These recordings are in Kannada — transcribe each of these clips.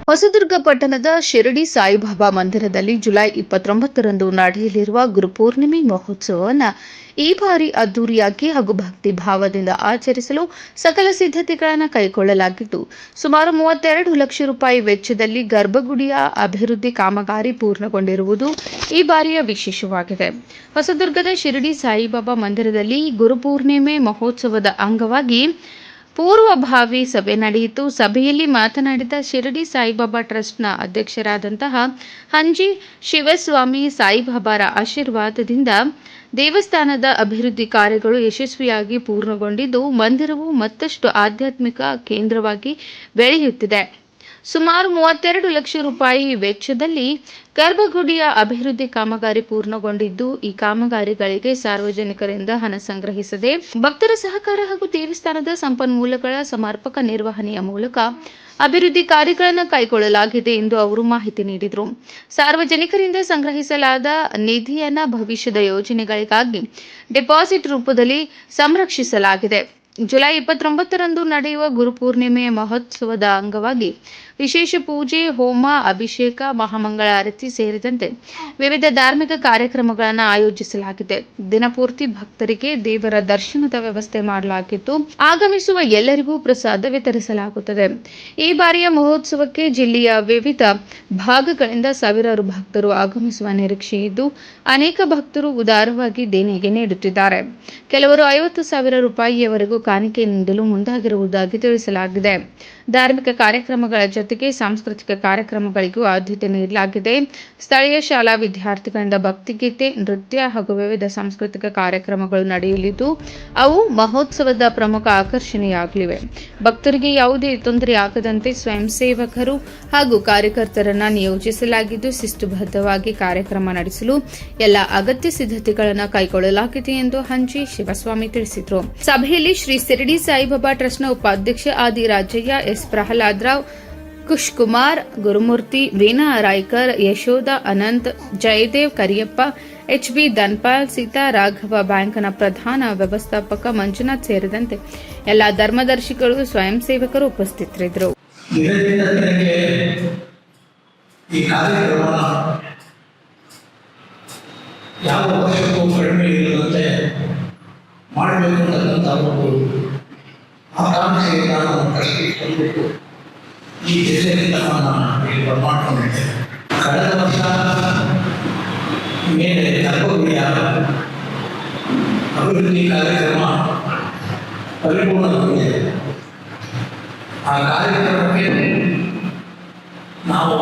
ಹೊಸದುರ್ಗ ಪಟ್ಟಣದ ಶಿರಡಿ ಸಾಯಿಬಾಬಾ ಮಂದಿರದಲ್ಲಿ ಜುಲೈ 29ರಂದು ನಡೆಯಲಿರುವ ಗುರುಪೂರ್ಣಿಮೆ ಮಹೋತ್ಸವವನ್ನು ಈ ಬಾರಿ ಅದ್ದೂರಿಯಾಗಿ ಹಾಗೂ ಭಕ್ತಿ ಭಾವದಿಂದ ಆಚರಿಸಲು ಸಕಲ ಸಿದ್ಧತೆಗಳನ್ನು ಕೈಗೊಳ್ಳಲಾಗಿದ್ದು, ಸುಮಾರು 32 ಲಕ್ಷ ರೂಪಾಯಿ ವೆಚ್ಚದಲ್ಲಿ ಗರ್ಭಗುಡಿಯ ಅಭಿವೃದ್ಧಿ ಕಾಮಗಾರಿ ಪೂರ್ಣಗೊಂಡಿರುವುದು ಈ ಬಾರಿಯ ವಿಶೇಷವಾಗಿದೆ. ಹೊಸದುರ್ಗದ ಶಿರಡಿ ಸಾಯಿಬಾಬಾ ಮಂದಿರದಲ್ಲಿ ಗುರುಪೂರ್ಣಿಮೆ ಮಹೋತ್ಸವದ ಅಂಗವಾಗಿ ಪೂರ್ವಭಾವಿ ಸಭೆ ನಡೆಯಿತು. ಸಭೆಯಲ್ಲಿ ಮಾತನಾಡಿದ ಶಿರಡಿ ಸಾಯಿಬಾಬಾ ಟ್ರಸ್ಟ್ನ ಅಧ್ಯಕ್ಷರಾದಂತಹ ಹಂಜಿ ಶಿವಸ್ವಾಮಿ, ಸಾಯಿಬಾಬಾರ ಆಶೀರ್ವಾದದಿಂದ ದೇವಸ್ಥಾನದ ಅಭಿವೃದ್ಧಿ ಕಾರ್ಯಗಳು ಯಶಸ್ವಿಯಾಗಿ ಪೂರ್ಣಗೊಂಡಿದ್ದು, ಮಂದಿರವು ಮತ್ತಷ್ಟು ಆಧ್ಯಾತ್ಮಿಕ ಕೇಂದ್ರವಾಗಿ ಬೆಳೆಯುತ್ತಿದೆ. ಸುಮಾರು 32 ಲಕ್ಷ ರೂಪಾಯಿ ವೆಚ್ಚದಲ್ಲಿ ಗರ್ಭಗುಡಿಯ ಅಭಿವೃದ್ಧಿ ಕಾಮಗಾರಿ ಪೂರ್ಣಗೊಂಡಿದ್ದು, ಈ ಕಾಮಗಾರಿಗಳಿಗೆ ಸಾರ್ವಜನಿಕರಿಂದ ಹಣ ಸಂಗ್ರಹಿಸದೆ ಭಕ್ತರ ಸಹಕಾರ ಹಾಗೂ ದೇವಸ್ಥಾನದ ಸಂಪನ್ಮೂಲಗಳ ಸಮರ್ಪಕ ನಿರ್ವಹಣೆಯ ಮೂಲಕ ಅಭಿವೃದ್ಧಿ ಕಾರ್ಯಗಳನ್ನು ಕೈಗೊಳ್ಳಲಾಗಿದೆ ಎಂದು ಅವರು ಮಾಹಿತಿ ನೀಡಿದರು. ಸಾರ್ವಜನಿಕರಿಂದ ಸಂಗ್ರಹಿಸಲಾದ ನಿಧಿಯನ್ನು ಭವಿಷ್ಯದ ಯೋಜನೆಗಳಿಗಾಗಿ ಡೆಪಾಸಿಟ್ ರೂಪದಲ್ಲಿ ಸಂರಕ್ಷಿಸಲಾಗಿದೆ. ಜುಲೈ 29ರಂದು ನಡೆಯುವ ಗುರುಪೂರ್ಣಿಮೆಯ ಮಹೋತ್ಸವದ ಅಂಗವಾಗಿ ವಿಶೇಷ ಪೂಜೆ, ಹೋಮ, ಅಭಿಷೇಕ, ಮಹಾಮಂಗಳಾರತಿ ಸೇರಿದಂತೆ ವಿವಿಧ ಧಾರ್ಮಿಕ ಕಾರ್ಯಕ್ರಮಗಳನ್ನು ಆಯೋಜಿಸಲಾಗಿದೆ. ದಿನಪೂರ್ತಿ ಭಕ್ತರಿಗೆ ದೇವರ ದರ್ಶನದ ವ್ಯವಸ್ಥೆ ಮಾಡಲಾಗಿದ್ದು, ಆಗಮಿಸುವ ಎಲ್ಲರಿಗೂ ಪ್ರಸಾದ ವಿತರಿಸಲಾಗುತ್ತದೆ. ಈ ಬಾರಿಯ ಮಹೋತ್ಸವಕ್ಕೆ ಜಿಲ್ಲೆಯ ವಿವಿಧ ಭಾಗಗಳಿಂದ ಸಾವಿರಾರು ಭಕ್ತರು ಆಗಮಿಸುವ ನಿರೀಕ್ಷೆ ಇದ್ದು, ಅನೇಕ ಭಕ್ತರು ಉದಾರವಾಗಿ ದೇಣಿಗೆ ನೀಡುತ್ತಿದ್ದಾರೆ. ಕೆಲವರು 50,000 ರೂಪಾಯಿಯವರೆಗೂ ಕಾಣಿಕೆ ನೀಡಲು ಮುಂದಾಗಿರುವುದಾಗಿ ತಿಳಿಸಲಾಗಿದೆ. ಧಾರ್ಮಿಕ ಕಾರ್ಯಕ್ರಮಗಳ ಜೊತೆಗೆ ಸಾಂಸ್ಕೃತಿಕ ಕಾರ್ಯಕ್ರಮಗಳಿಗೂ ಆದ್ಯತೆ ನೀಡಲಾಗಿದೆ. ಸ್ಥಳೀಯ ಶಾಲಾ ವಿದ್ಯಾರ್ಥಿಗಳಿಂದ ಭಕ್ತಿಗೀತೆ, ನೃತ್ಯ ಹಾಗೂ ವಿವಿಧ ಸಾಂಸ್ಕೃತಿಕ ಕಾರ್ಯಕ್ರಮಗಳು ನಡೆಯಲಿದ್ದು, ಅವು ಮಹೋತ್ಸವದ ಪ್ರಮುಖ ಆಕರ್ಷಣೆಯಾಗಲಿವೆ. ಭಕ್ತರಿಗೆ ಯಾವುದೇ ತೊಂದರೆ ಆಗದಂತೆ ಸ್ವಯಂ ಸೇವಕರು ಹಾಗೂ ಕಾರ್ಯಕರ್ತರನ್ನು ನಿಯೋಜಿಸಲಾಗಿದ್ದು, ಶಿಸ್ತುಬದ್ಧವಾಗಿ ಕಾರ್ಯಕ್ರಮ ನಡೆಸಲು ಎಲ್ಲ ಅಗತ್ಯ ಸಿದ್ಧತೆಗಳನ್ನು ಕೈಗೊಳ್ಳಲಾಗಿದೆ ಎಂದು ಹಂಜಿ ಶಿವಸ್ವಾಮಿ ತಿಳಿಸಿದರು. ಸಭೆಯಲ್ಲಿ ಶ್ರೀ ಶಿರಡಿ ಸಾಯಿಬಾಬಾ ಟ್ರಸ್ಟ್ನ ಉಪಾಧ್ಯಕ್ಷ ಆದಿ ರಾಜಯ್ಯ, ಎಸ್ ಪ್ರಹ್ಲಾದರಾವ್, ಕುಶ್ಕುಮಾರ್, ಗುರುಮೂರ್ತಿ, ವೀಣಾ ರಾಯ್ಕರ್, ಯಶೋಧ, ಅನಂತ್, ಜಯದೇವ್, ಕರಿಯಪ್ಪ, ಎಚ್ಬಿ ಧನ್ಪಾಲ್, ಸೀತಾ ರಾಘವ ಬ್ಯಾಂಕ್ನ ಪ್ರಧಾನ ವ್ಯವಸ್ಥಾಪಕ ಮಂಜುನಾಥ್ ಸೇರಿದಂತೆ ಎಲ್ಲ ಧರ್ಮದರ್ಶಿಗಳು, ಸ್ವಯಂ ಸೇವಕರು ಉಪಸ್ಥಿತರಿದ್ದರು. ಯಾವ ವರ್ಷಕ್ಕೂ ಕಡಿಮೆ ಇರುವಂತೆ ಮಾಡಬೇಕು ಅಂತಕ್ಕಂಥ ಒಂದು ಆಕಾಂಕ್ಷೆಯಿಂದ ನಾವು ಕಷ್ಟಪಟ್ಟು ಈ ಜಿಲ್ಲೆಯಿಂದ ನಾನು ಮಾಡ್ಕೊಂಡಿದ್ದೇವೆ. ಕಳೆದ ವರ್ಷ ಮೇಲೆ ಗರ್ಭಗುಡಿಯ ಅಭಿವೃದ್ಧಿ ಕಾರ್ಯಕ್ರಮ ಪರಿಪೂರ್ಣಗೊಂಡಿದೆ. ಆ ಕಾರ್ಯಕ್ರಮಕ್ಕೆ ನಾವು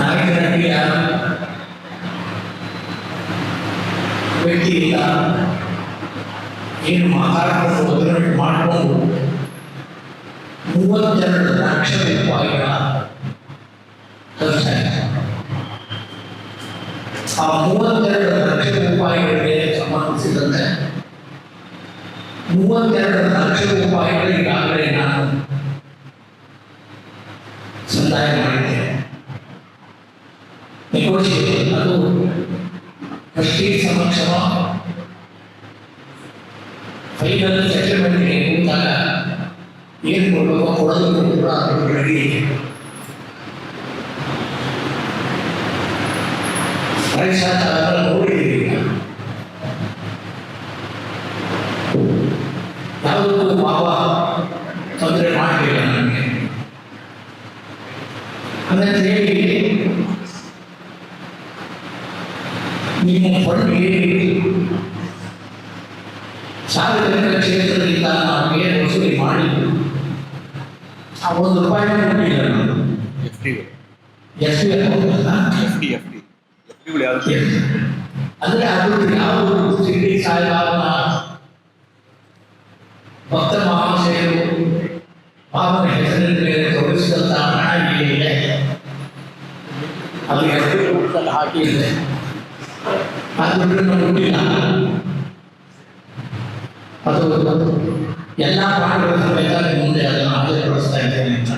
ನಾಯಕರಾಗಿಯ ವ್ಯಕ್ತಿಯಿಂದ ಏನು ಮಾತಾಡಿಕೊಂಡು ಅಭಿವೃದ್ಧಿ ಮಾಡಿಕೊಂಡು 32 ಲಕ್ಷ ರೂಪಾಯಿಗಳ ಖರ್ಚ. ಆ 32 ಲಕ್ಷ ರೂಪಾಯಿಗಳಿಗೆ ಸಂಬಂಧಿಸಿದಂತೆ 32 ಲಕ್ಷ ರೂಪಾಯಿಗಳಿಗಾಗಲೇ ನಾನು ಸಂದಾಯ ಮಾಡಿದ್ದೇನೆ. ನೆಗೋಷಿಯೇಷನ್ ಅದು ಟ್ರಸ್ಟಿ ಸಮಕ್ಷ ಫೈನಲ್ ಸೆಟಲ್ಮೆಂಟ್ಗೆ ಕೂತಾಗ ಏನು ಕೊಡಬೇಕು ಕೊಡೋದನ್ನು ಕೂಡ ಅದರಲ್ಲಿ ನೋಡಿದ್ದೀವಿ. ಯಾವುದಕ್ಕೂ ಭಾವ ತೊಂದರೆ ಮಾಡಲಿಲ್ಲ ನನಗೆ. ಅಂತ ಹೇಳಿ ನಿಮ್ಮ ಫಂಡ್ ಸಾರ್ವಜನಿಕ ಕ್ಷೇತ್ರದಿಂದ ನಾವು ಏನು ವಸೂಲಿ ಮಾಡಿ ಆ ₹1 ಕೊಟ್ಟಿಲ್ಲ. ಅಂದ್ರೆ ಅದು ಯಾವುದು ಶಿರಡಿ ಸಾಯಿಬಾಬನ ಭಕ್ತ ಮಹಾಶಯರು ಬಾಬನ ಹೆಸರಿನ ಮೇಲೆ ತೊಡಗಿಸಿದಂತ ಹಣ ಏನಿದೆ ಅದು ₹2 ಹಾಕಿದೆ. ಆ ದುಡ್ಡನ್ನು ಕೊಟ್ಟಿಲ್ಲ. ಅದು ಎಲ್ಲ ಪಾಠಗಳ ಸಮೇತ ಮುಂದೆ ಅದನ್ನು ಹಾಜರುಪಡಿಸ್ತಾ ಇದ್ದೇನೆ ಅಂತ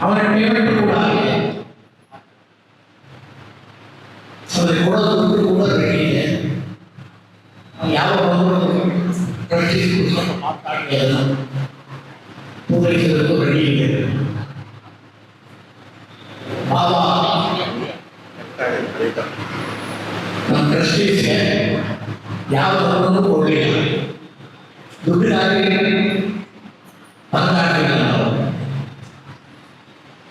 ಅವರ ಪೇಮೆಂಟ್ ಕೂಡ ಆಗಿದೆ. ಅದಕ್ಕೆ ಕೊಡೋದು ದುಡ್ಡು ಕೂಡ ರೆಡಿ ಇದೆ. ಯಾವ ಮಾತಾಡಿ ಪೂರೈಸಲು ರೆಡಿ ಇದೆ. ಬಾಬಾ ನಮ್ಮ ಟ್ರಸ್ಟೀಸ್ಗೆ ಯಾವುದನ್ನು ಕೊಡಲಿಲ್ಲ, ದುಡ್ಡಿಗಾಗಿ ಬಂದಾಗಿಲ್ಲ. ನಾವು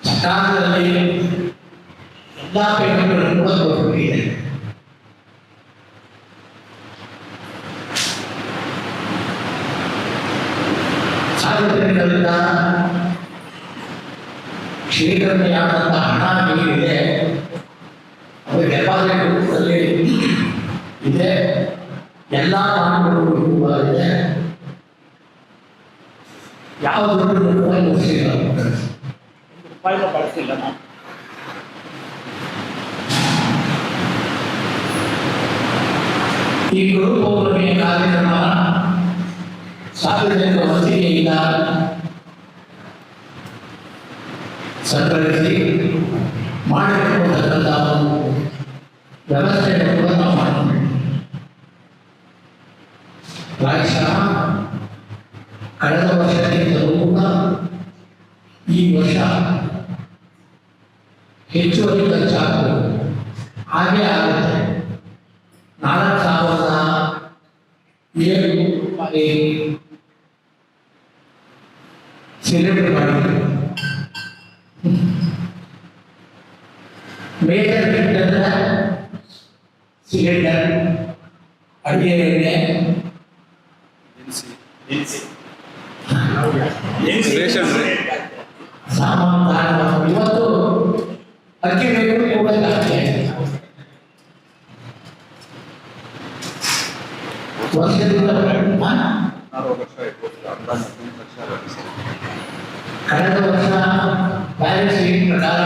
ಸರ್ಕಾರದಲ್ಲಿ ಎಲ್ಲ ಪೇಮೆಂಟ್ಗಳನ್ನು ಕೂಡ ಕೊಟ್ಟಿದೆ. ಸಾರ್ವಜನಿಕರಿಂದ ಶೇಖರಣೆಯಾದಂಥ ಹಣ ಏನಿದೆ ಅದು ಡೆಪಾಸಿಟ್ ರೂಪದಲ್ಲಿ ಇದೆ. ಎಲ್ಲ ಕಾನೂನುಗಳು ಕೂಡ ಇದೆ. ಯಾವ ದುಡ್ಡು ಬಳಸಿಲ್ಲ, ಬಳಸಿಲ್ಲ. ಈ ಗುರುಪೌರ್ಣಿಮೆಯ ಕಾರ್ಯಕ್ರಮ ಸಾರ್ವಜನಿಕ ವಂತಿಕೆಯಿಂದ ಸಂಗ್ರಹಿಸಿ ಮಾಡಿಕೊಳ್ಳತಕ್ಕಂಥ ವ್ಯವಸ್ಥೆಯನ್ನು ಕೂಡ ನಾವು ಮಾಡಿಕೊಂಡಿದ್ದೇವೆ. ಪ್ರಾಯಶಃ ಕಳೆದ ವರ್ಷಕ್ಕಿಂತಲೂ ಕೂಡ ಈ ವರ್ಷ ಹೆಚ್ಚುವರಿ ಖರ್ಚಾಗಬೇಕು. ಹಾಗೆ ಆಗುತ್ತೆ. 4,007 ರೂಪಾಯಿ ಸಿಲಿಂಡರ್ ಮಾಡಿದ್ರು. ಮೇಜರ್ ಸಿಲಿಂಡರ್, ಅಡಿಗೆ ಎಣ್ಣೆ, ಸಾಮಾನು ಇವತ್ತು ಅಕ್ಕಿ ಬೇಕು ಕೂಡ ಜಾಸ್ತಿ ಆಗಿದೆ. ವರ್ಷದಿಂದ ಕಳೆದ ವರ್ಷ ಬ್ಯಾಲೆನ್ಸ್ ಶೀಟ್ ಪ್ರಕಾರ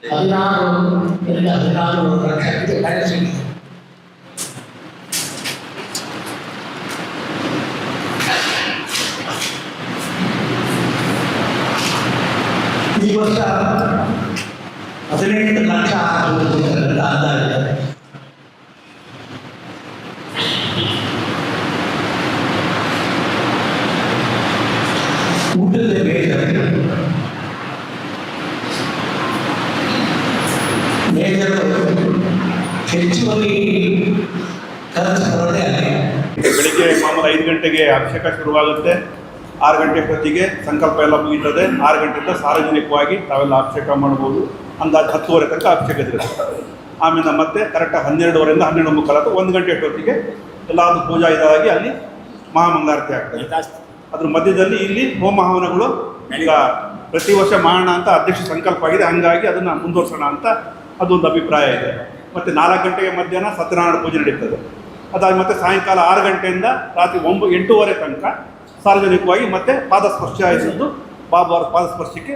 16 ಲಕ್ಷಕ್ಕೆ ಬ್ಯಾಲೆನ್ಸ್ ಶೀಟ್. ಈ ವರ್ಷ 18 ಲಕ್ಷ ಅಂದಾಜಿದೆ. ಊಟದ ಮೇಜರ್ ಹೆಚ್ಚುವರಿ ಖರ್ಚು ಬರೋದೇ ಅಲ್ಲ. ಬೆಳಿಗ್ಗೆ ಮಾಮೂಲು 5 ಗಂಟೆಗೆ ಅಭಿಷೇಕ ಶುರುವಾಗುತ್ತೆ. 6 ಗಂಟೆ ಹೊತ್ತಿಗೆ ಸಂಕಲ್ಪ ಎಲ್ಲ ಮುಗಿತದೆ. 6 ಗಂಟೆಯಿಂದ ಸಾರ್ವಜನಿಕವಾಗಿ ತಾವೆಲ್ಲ ಅಭಿಷೇಕ ಮಾಡ್ಬೋದು. ಅಂದಾಜು 10:30 ತನಕ ಅಭಿಷೇಕ ಇರುತ್ತೆ. ಆಮೇಲೆ ಮತ್ತೆ ಕರೆಕ್ಟಾಗಿ 12:30ರಿಂದ 12:30 1 ಗಂಟೆ ಹೊತ್ತಿಗೆ ಎಲ್ಲಾದರೂ ಪೂಜಾ ಇದಾಗಿ ಅಲ್ಲಿ ಮಹಾಮಂಗಳಾರತಿ ಆಗ್ತದೆ. ಅದ್ರ ಮಧ್ಯದಲ್ಲಿ ಇಲ್ಲಿ ಹೋಮ ಹವನಗಳು ಈಗ ಪ್ರತಿ ವರ್ಷ ಮಾಡೋಣ ಅಂತ ಅಧ್ಯಕ್ಷ ಸಂಕಲ್ಪ ಆಗಿದೆ. ಹಂಗಾಗಿ ಅದನ್ನು ಮುಂದುವರ್ಸೋಣ ಅಂತ ಅದೊಂದು ಅಭಿಪ್ರಾಯ ಇದೆ. ಮತ್ತು 4 ಗಂಟೆಗೆ ಮಧ್ಯಾಹ್ನ ಸತ್ಯನಾರಾಯಣ ಪೂಜೆ ನಡೀತದೆ. ಅದಾದ ಮತ್ತೆ ಸಾಯಂಕಾಲ 6 ಗಂಟೆಯಿಂದ ರಾತ್ರಿ 8:30 ತನಕ ಸಾರ್ವಜನಿಕವಾಗಿ ಮತ್ತೆ ಪಾದಸ್ಪರ್ಶ ಆಯಿಸಿದ್ದು ಬಾಬಾವರ ಪಾದಸ್ಪರ್ಶಕ್ಕೆ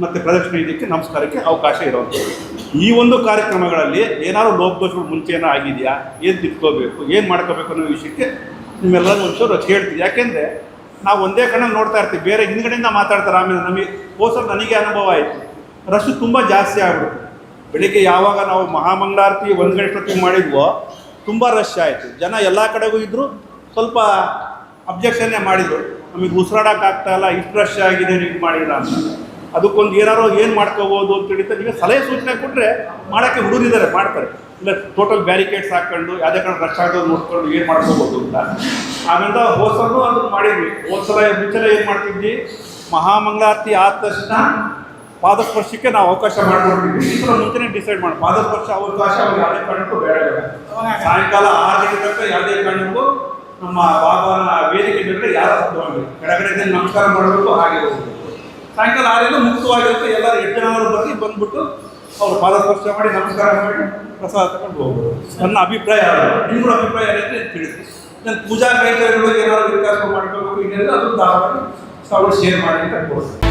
ಮತ್ತು ಪ್ರದಕ್ಷಿಣೆ ಇದಕ್ಕೆ ನಮಸ್ಕಾರಕ್ಕೆ ಅವಕಾಶ ಇರುವಂಥದ್ದು. ಈ ಒಂದು ಕಾರ್ಯಕ್ರಮಗಳಲ್ಲಿ ಏನಾದರೂ ಲೋಪದೋಷಗಳು ಮುಂಚೆ ಏನೋ ಆಗಿದೆಯಾ, ಏನು ತಿಳ್ಕೋಬೇಕು, ಏನು ಮಾಡ್ಕೋಬೇಕು ಅನ್ನೋ ವಿಷಯಕ್ಕೆ ನಿಮ್ಮೆಲ್ಲರೂ ಒಂಚೂರು ಹೇಳ್ತೀವಿ. ಯಾಕೆಂದರೆ ನಾವು ಒಂದೇ ಕಣ್ಣಲ್ಲಿ ನೋಡ್ತಾ ಇರ್ತೀವಿ, ಬೇರೆ ಹಿಂದ್ಗಡೆಯಿಂದ ಮಾತಾಡ್ತಾರೆ. ಆಮೇಲೆ ನಮಗೆ ನನಗೆ ಅನುಭವ ಆಯಿತು, ರಶ್ ತುಂಬ ಜಾಸ್ತಿ ಆಗ್ಬಿಡುತ್ತೆ. ಬೆಳಿಗ್ಗೆ ಯಾವಾಗ ನಾವು ಮಹಾಮಂಗಳಾರತಿ 1 ಗಂಟೆ ಹೊತ್ತಿಗೆ ಮಾಡಿದ್ವೋ ತುಂಬ ರಶ್ ಆಯಿತು. ಜನ ಎಲ್ಲ ಕಡೆಗೂ ಇದ್ದರು, ಸ್ವಲ್ಪ ಅಬ್ಜೆಕ್ಷನ್ನೇ ಮಾಡಿದರು. ನಮಗೆ ಉಸಿರಾಡೋಕ್ಕಾಗ್ತಾಯಿಲ್ಲ, ಇಷ್ಟು ರಶ್ ಆಗಿದೆ, ನೀವು ಮಾಡಿಲ್ಲ ಅಂತ. ಅದಕ್ಕೊಂದು ಏನು ಮಾಡ್ಕೋಬೋದು ಅಂತ ಹೇಳಿದ್ರೆ ನೀವು ಸಲಹೆ ಸೂಚನೆ ಕೊಟ್ಟರೆ ಮಾಡೋಕ್ಕೆ ಹುಡುಗರಿದ್ದಾರೆ, ಮಾಡ್ತಾರೆ. ಇಲ್ಲ ಟೋಟಲ್ ಬ್ಯಾರಿಕೇಡ್ಸ್ ಹಾಕ್ಕೊಂಡು ಯಾವುದೇ ಕಡೆ ರಶ್ ಆಗೋದು ನೋಡ್ಕೊಂಡು ಏನು ಮಾಡ್ಕೋಬೋದು ಅಂತ. ಆಮೇಲೆ ಹೋದ್ಸಲೂ ಅದನ್ನು ಮಾಡಿದ್ವಿ. ಹೋದ್ಸಲ ಮುಂಚೆಲ್ಲ ಏನು ಮಾಡ್ತಿದ್ವಿ, ಮಹಾಮಂಗಳಾರತಿ ಆದ ತಕ್ಷಣ ಪಾದಸ್ಪರ್ಶಕ್ಕೆ ನಾವು ಅವಕಾಶ ಮಾಡ್ಕೊಡ್ತೀವಿ. ಈ ಸಲ ಮುಂಚೆನೇ ಡಿಸೈಡ್ ಮಾಡಿ ಪಾದಸ್ಪರ್ಶ ಅವಕಾಶ ಅವ್ರಿಗೆ ಯಾವುದೇ ಕಾರಣಕ್ಕೂ ಬೇಡ. ಸಾಯಂಕಾಲ 6 ಗಂಟೆ ತನಕ ಯಾವುದೇ ಕಾರಣಕ್ಕೂ ನಮ್ಮ ಬಾಬಾನ ವೇದಿಕೆ ಬಿಟ್ಟರೆ ಯಾರು ತಗೊಂಡು ಕೆಳಗಡೆ ನಮಸ್ಕಾರ ಮಾಡಬೇಕು, ಹಾಗೆ ಹೋಗಬೇಕು. ಸಾಯಂಕಾಲ 6 ಮುಕ್ತವಾಗಿರುತ್ತೆ. ಎಲ್ಲರೂ 8 ಜನ ಬಂದ್ಬಿಟ್ಟು ಅವರು ಪಾದಸ್ಪರ್ಶ ಮಾಡಿ ನಮಸ್ಕಾರ ಮಾಡಿ ಪ್ರಸಾದ ತಗೊಂಡು ಹೋಗ್ಬೋದು. ನನ್ನ ಅಭಿಪ್ರಾಯ, ನಿಮ್ಗಳ ಅಭಿಪ್ರಾಯ ಏನಿದೆ ತಿಳಿಸಿ. ನಾನು ಪೂಜಾ ಕೈಂಕರ್ಯಗಳಿಗೆ ಏನಾದರೂ ವ್ಯತ್ಯಾಸ ಮಾಡಬೇಕು, ಇನ್ನೆಲ್ಲ ಅದು ಧಾರವಾಡ ಶೇರ್ ಮಾಡಿ ಅಂತ ಕೊಡ್ತೀನಿ.